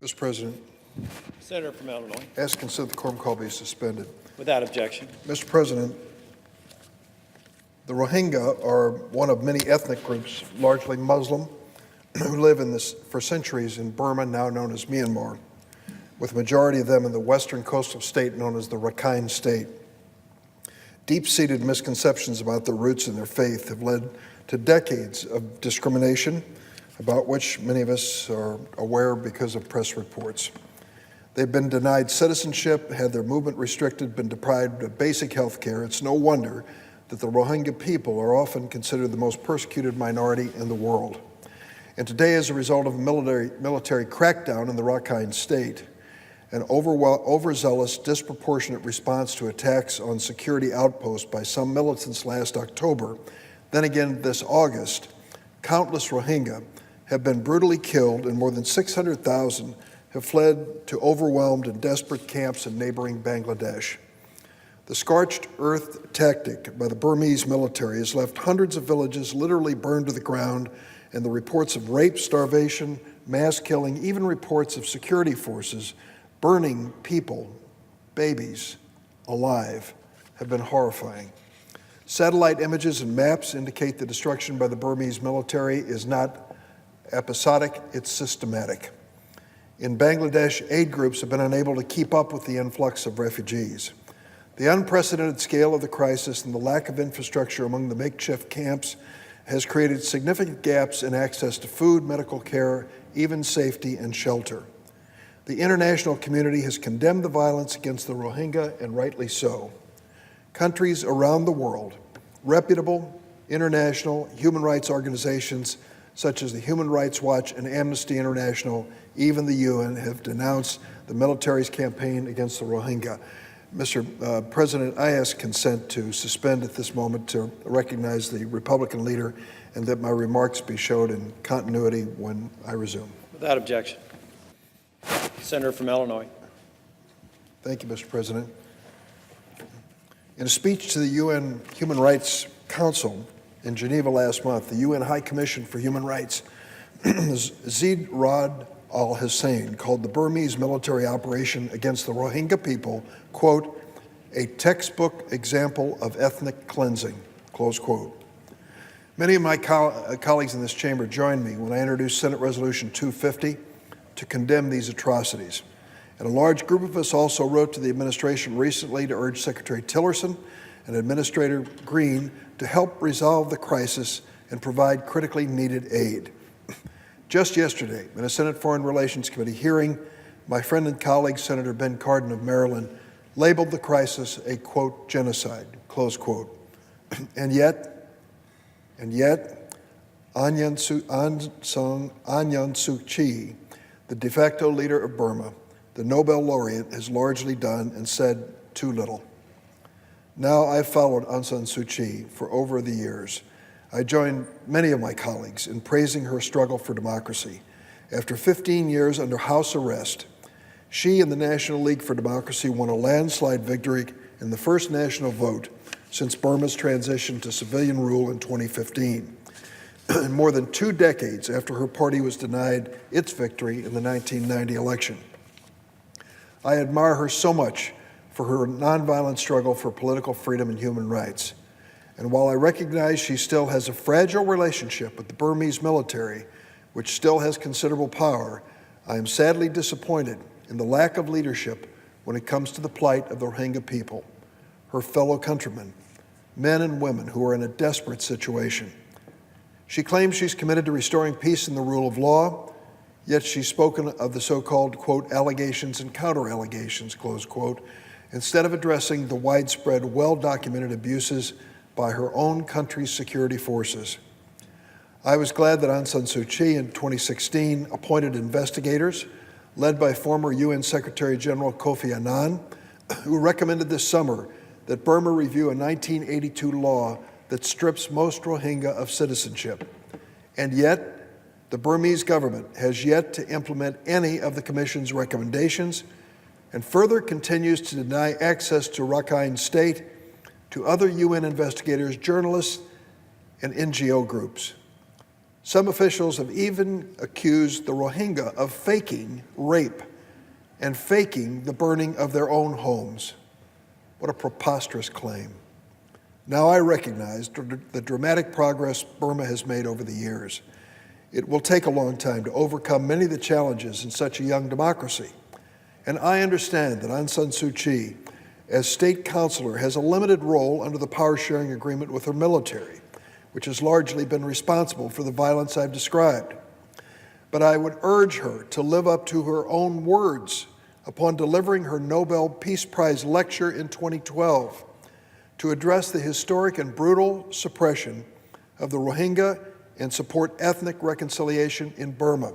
Mr. President, Senator from Illinois. ask to consider the quorum call be suspended. Without objection. Mr. President, the Rohingya are one of many ethnic groups, largely Muslim, who live for centuries in Burma, now known as Myanmar, with a majority of them in the western coastal state known as the Rakhine State. Deep-seated misconceptions about their roots and their faith have led to decades of discrimination, about which many of us are aware because of press reports. They've been denied citizenship, had their movement restricted, been deprived of basic health care. It's no wonder that the Rohingya people are often considered the most persecuted minority in the world. And today, as a result of a military crackdown in the Rakhine State, an overzealous, disproportionate response to attacks on security outposts by some militants last October, then again this August, countless Rohingya have been brutally killed and more than 600,000 have fled to overwhelmed and desperate camps in neighboring Bangladesh. The scorched earth tactic by the Burmese military has left hundreds of villages literally burned to the ground, and the reports of rape, starvation, mass killing, even reports of security forces burning people, babies, alive, have been horrifying. Satellite images and maps indicate the destruction by the Burmese military is not episodic, it's systematic. In Bangladesh, aid groups have been unable to keep up with the influx of refugees. The unprecedented scale of the crisis and the lack of infrastructure among the makeshift camps has created significant gaps in access to food, medical care, even safety and shelter. The international community has condemned the violence against the Rohingya, and rightly so. Countries around the world, reputable international human rights organizations such as the Human Rights Watch and Amnesty International, even the UN, have denounced the military's campaign against the Rohingya. Mr. President, I ask consent to suspend at this moment to recognize the Republican leader and that my remarks be showed in continuity when I resume. Without objection. Senator from Illinois. Thank you, Mr. President. In a speech to the UN Human Rights Council in Geneva last month, the UN High Commission for Human Rights, Zeid Ra'ad al-Hussein, called the Burmese military operation against the Rohingya people, quote, a textbook example of ethnic cleansing, close quote. Many of my colleagues in this chamber joined me when I introduced Senate Resolution 250 to condemn these atrocities. And a large group of us also wrote to the administration recently to urge Secretary Tillerson and Administrator Green to help resolve the crisis and provide critically needed aid. Just yesterday, in a Senate Foreign Relations Committee hearing, my friend and colleague, Senator Ben Cardin of Maryland, labeled the crisis a, quote, genocide, close quote. And yet, Aung San Suu Kyi, the de facto leader of Burma, the Nobel laureate, has largely done and said too little. Now, I've followed Aung San Suu Kyi for over the years. I join many of my colleagues in praising her struggle for democracy. After 15 years under house arrest, she and the National League for Democracy won a landslide victory in the first national vote since Burma's transition to civilian rule in 2015. More than 2 decades after her party was denied its victory in the 1990 election. I admire her so much for her nonviolent struggle for political freedom and human rights. And while I recognize she still has a fragile relationship with the Burmese military, which still has considerable power, I am sadly disappointed in the lack of leadership when it comes to the plight of the Rohingya people, her fellow countrymen, men and women who are in a desperate situation. She claims she's committed to restoring peace and the rule of law, yet she's spoken of the so-called, quote, allegations and counter-allegations, close quote, instead of addressing the widespread, well-documented abuses by her own country's security forces. I was glad that Aung San Suu Kyi in 2016 appointed investigators led by former UN Secretary General Kofi Annan, who recommended this summer that Burma review a 1982 law that strips most Rohingya of citizenship. And yet, the Burmese government has yet to implement any of the Commission's recommendations and further continues to deny access to Rakhine State to other UN investigators, journalists, and NGO groups. Some officials have even accused the Rohingya of faking rape and faking the burning of their own homes. What a preposterous claim. Now I recognize the dramatic progress Burma has made over the years. It will take a long time to overcome many of the challenges in such a young democracy. And I understand that Aung San Suu Kyi, as state counselor, has a limited role under the power-sharing agreement with her military, which has largely been responsible for the violence I've described. But I would urge her to live up to her own words upon delivering her Nobel Peace Prize lecture in 2012 to address the historic and brutal suppression of the Rohingya and support ethnic reconciliation in Burma.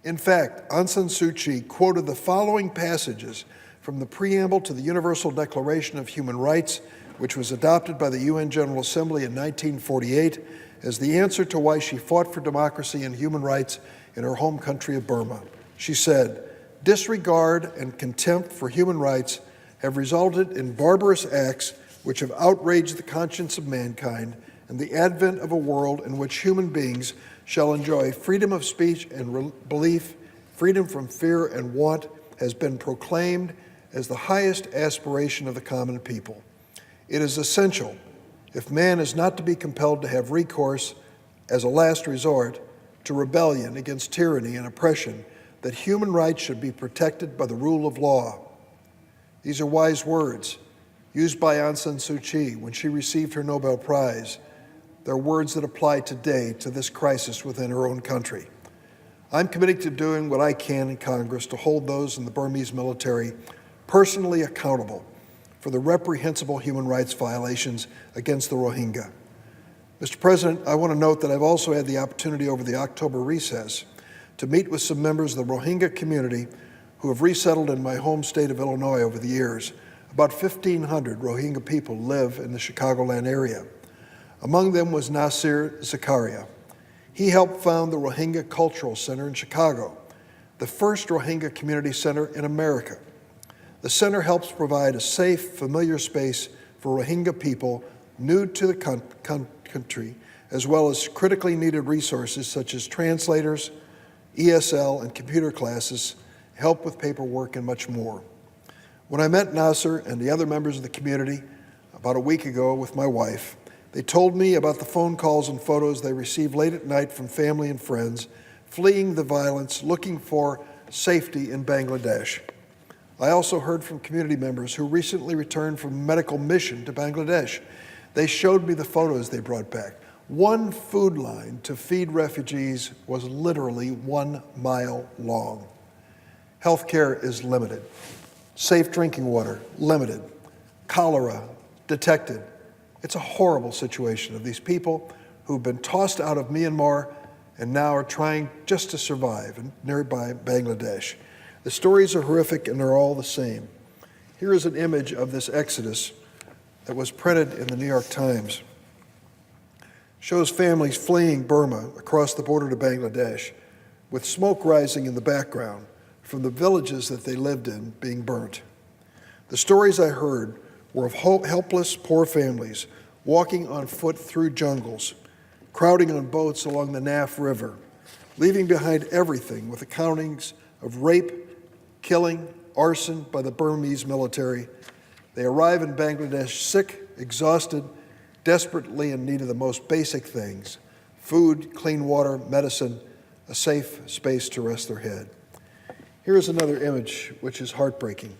In fact, Aung San Suu Kyi quoted the following passages from the preamble to the Universal Declaration of Human Rights, which was adopted by the UN General Assembly in 1948 as the answer to why she fought for democracy and human rights in her home country of Burma. She said, "Disregard and contempt for human rights have resulted in barbarous acts which have outraged the conscience of mankind, and the advent of a world in which human beings shall enjoy freedom of speech and belief, freedom from fear and want, has been proclaimed as the highest aspiration of the common people. It is essential, if man is not to be compelled to have recourse as a last resort to rebellion against tyranny and oppression, that human rights should be protected by the rule of law." These are wise words used by Aung San Suu Kyi when she received her Nobel Prize. They're words that apply today to this crisis within her own country. I'm committed to doing what I can in Congress to hold those in the Burmese military personally accountable for the reprehensible human rights violations against the Rohingya. Mr. President, I want to note that I've also had the opportunity over the October recess to meet with some members of the Rohingya community who have resettled in my home state of Illinois over the years. About 1,500 Rohingya people live in the Chicagoland area. Among them was Nasir Zakaria. He helped found the Rohingya Cultural Center in Chicago, the first Rohingya community center in America. The center helps provide a safe, familiar space for Rohingya people new to the country, as well as critically needed resources such as translators, ESL and computer classes, help with paperwork, and much more. When I met Nasser and the other members of the community about a week ago with my wife, they told me about the phone calls and photos they received late at night from family and friends fleeing the violence, looking for safety in Bangladesh. I also heard from community members who recently returned from a medical mission to Bangladesh. They showed me the photos they brought back. One food line to feed refugees was literally 1 mile long. Healthcare is limited. Safe drinking water, limited. Cholera, detected. It's a horrible situation of these people who've been tossed out of Myanmar and now are trying just to survive in nearby Bangladesh. The stories are horrific and they're all the same. Here is an image of this exodus that was printed in the New York Times. Shows families fleeing Burma across the border to Bangladesh with smoke rising in the background from the villages that they lived in being burnt. The stories I heard were of helpless, poor families walking on foot through jungles, crowding on boats along the Naf River, leaving behind everything with accountings of rape, killing, arson by the Burmese military. They arrive in Bangladesh sick, exhausted, desperately in need of the most basic things: food, clean water, medicine, a safe space to rest their head. Here is another image which is heartbreaking.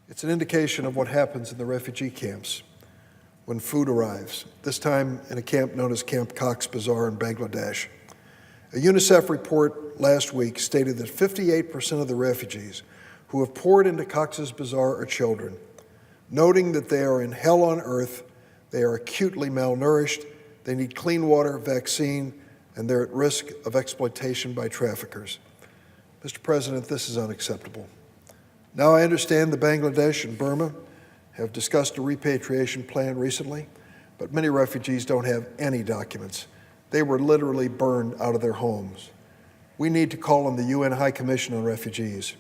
It's an indication of what happens in the refugee camps when food arrives, this time in a camp known as Camp Cox's Bazar in Bangladesh. A UNICEF report last week stated that 58% of the refugees who have poured into Cox's Bazar are children, noting that they are in hell on earth, they are acutely malnourished, they need clean water, vaccine, and they're at risk of exploitation by traffickers. Mr. President, this is unacceptable. Now I understand that Bangladesh and Burma have discussed a repatriation plan recently, but many refugees don't have any documents. They were literally burned out of their homes. We need to call on the UN High Commission on Refugees.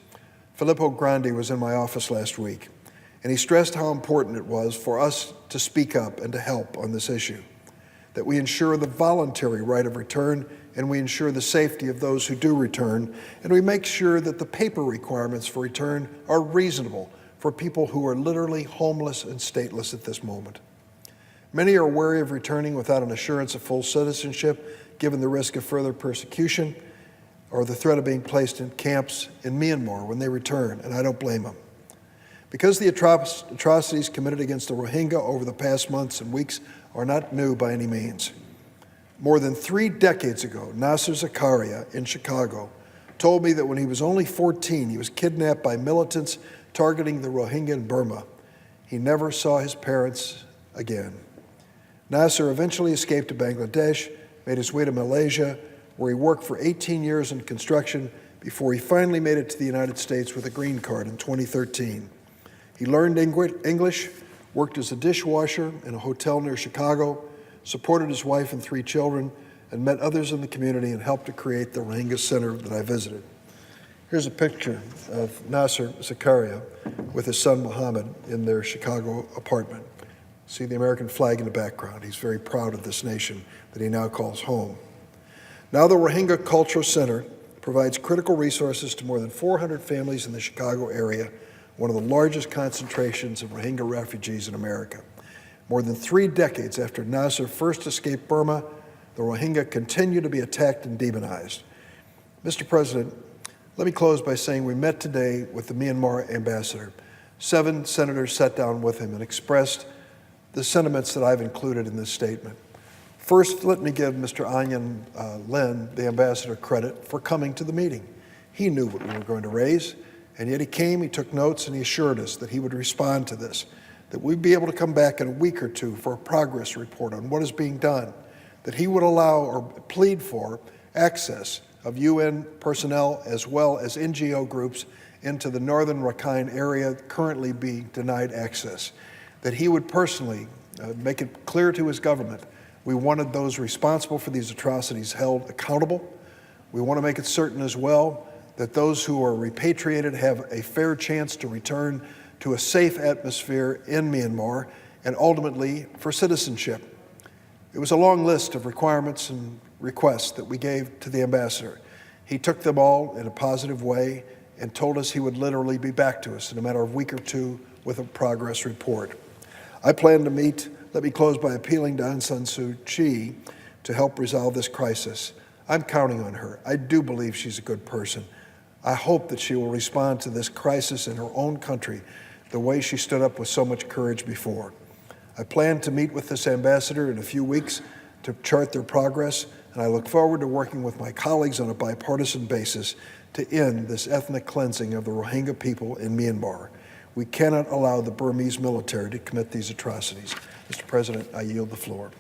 Filippo Grandi was in my office last week, and he stressed how important it was for us to speak up and to help on this issue. that we ensure the voluntary right of return, and we ensure the safety of those who do return, and we make sure that the paper requirements for return are reasonable for people who are literally homeless and stateless at this moment. Many are wary of returning without an assurance of full citizenship, given the risk of further persecution or the threat of being placed in camps in Myanmar when they return, and I don't blame them. Because the atrocities committed against the Rohingya over the past months and weeks are not new by any means. More than 3 decades ago, Nasser Zakaria in Chicago told me that when he was only 14, he was kidnapped by militants targeting the Rohingya in Burma. He never saw his parents again. Nasser eventually escaped to Bangladesh, made his way to Malaysia, where he worked for 18 years in construction before he finally made it to the United States with a green card in 2013. He learned English, worked as a dishwasher in a hotel near Chicago, supported his wife and 3 children, and met others in the community and helped to create the Rohingya Center that I visited. Here's a picture of Nasser Zakaria with his son Mohammed in their Chicago apartment. See the American flag in the background. He's very proud of this nation that he now calls home. Now the Rohingya Cultural Center provides critical resources to more than 400 families in the Chicago area, one of the largest concentrations of Rohingya refugees in America. More than 3 decades after Nasser first escaped Burma, the Rohingya continue to be attacked and demonized. Mr. President, let me close by saying we met today with the Myanmar ambassador. 7 senators sat down with him and expressed the sentiments that I've included in this statement. First, let me give Mr. Anyan Lin, the ambassador, credit for coming to the meeting. He knew what we were going to raise, and yet he came, he took notes, and he assured us that he would respond to this, that we'd be able to come back in a week or 2 for a progress report on what is being done, that he would allow or plead for access of UN personnel as well as NGO groups into the northern Rakhine area currently being denied access, that he would personally make it clear to his government we wanted those responsible for these atrocities held accountable. We want to make it certain as well that those who are repatriated have a fair chance to return to a safe atmosphere in Myanmar and ultimately for citizenship. It was a long list of requirements and requests that we gave to the ambassador. He took them all in a positive way and told us he would literally be back to us in a matter of a week or 2 with a progress report. I plan to meet. Let me close by appealing to Aung San Suu Kyi to help resolve this crisis. I'm counting on her. I do believe she's a good person. I hope that she will respond to this crisis in her own country the way she stood up with so much courage before. I plan to meet with this ambassador in a few weeks to chart their progress, and I look forward to working with my colleagues on a bipartisan basis to end this ethnic cleansing of the Rohingya people in Myanmar. We cannot allow the Burmese military to commit these atrocities. Mr. President, I yield the floor.